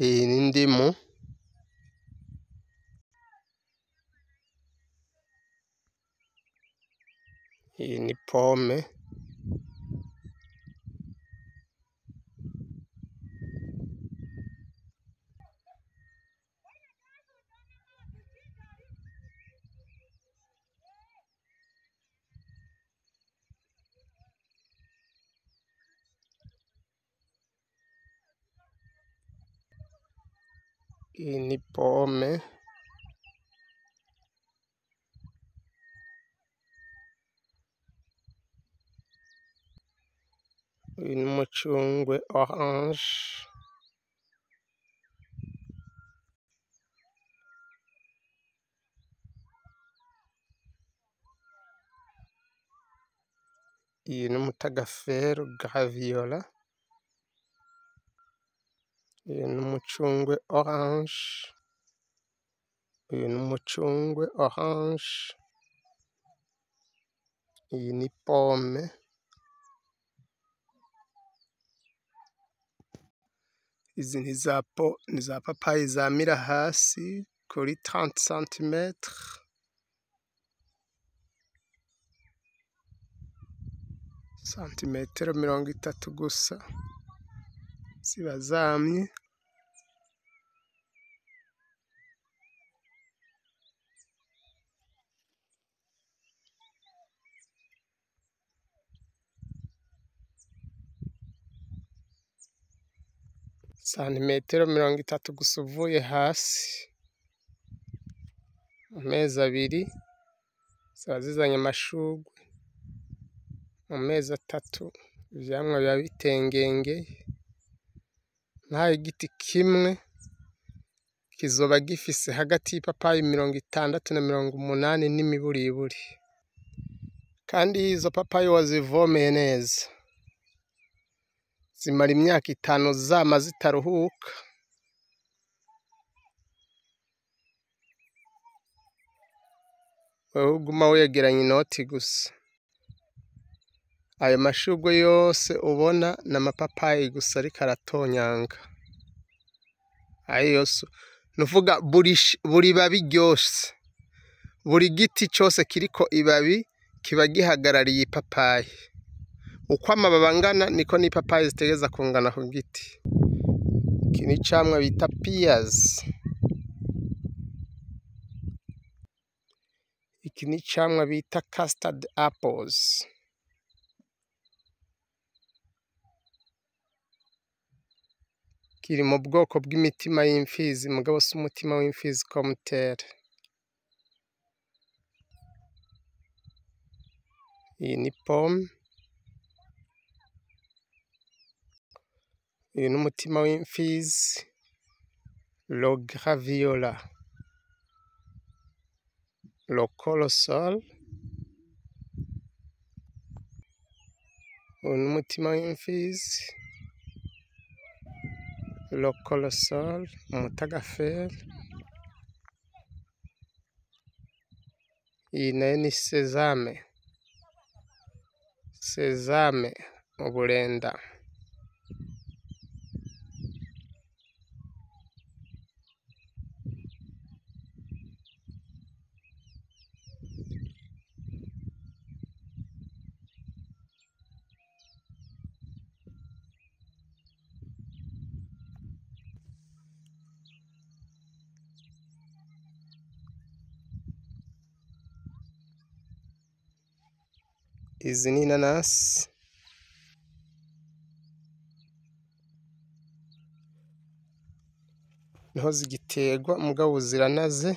Iyi ni indimu, iyi ni pome, iyi ni pome, uyu ni umucungwe oranje, iyi ni umutagafero graviola, uyu ni umucungwe oranje, uyu ni umucungwe oranje, iyi ni pome, izi ni za papayi zamira hasi kuri 30 santimetre, santimetero 30 gusa ziba zamye. Santimetero 30 gusa uvuye hasi, mu mezi 2 ziba zizanye amashugwe, mu mezi 3 ivyamwa biba bitengengeye. Nk'aho igiti kimwe kizoba gifise hagati y'ipapayi 60 na 80 n'imiburiburi, kandi izo papayi wazivomeye neza zimara imyaka 5 zama zitaruhuka. Wewe uguma wegeranya inoti gusa. Ayo mashugwe yose ubona n'amapapayi gusa ariko aratonyanga. Ayo yose nuvuga buri babi ryose, buri giti cyose kiriko ibabi kiba gihagarariye ipapayi. Uko amababi angana niko n'ipapayi zitegeza kungana ku giti. Iki ni icamwa bita pears. Iki ni icamwa bita custard apples. Kiri mu bwoko bw'imitima y'imfizi, mugabo si umutima w'imfizi komutere. Iyi ni pome, uyu ni umutima w'imfizi, lo graviola, lo colossal, uyu ni umutima w'imfizi, lo colossal, umutagafero, iyi nayo ni sezame, sezame uburenda. Izi ni inanasi, niho zigiterwa mugabo ziranaze.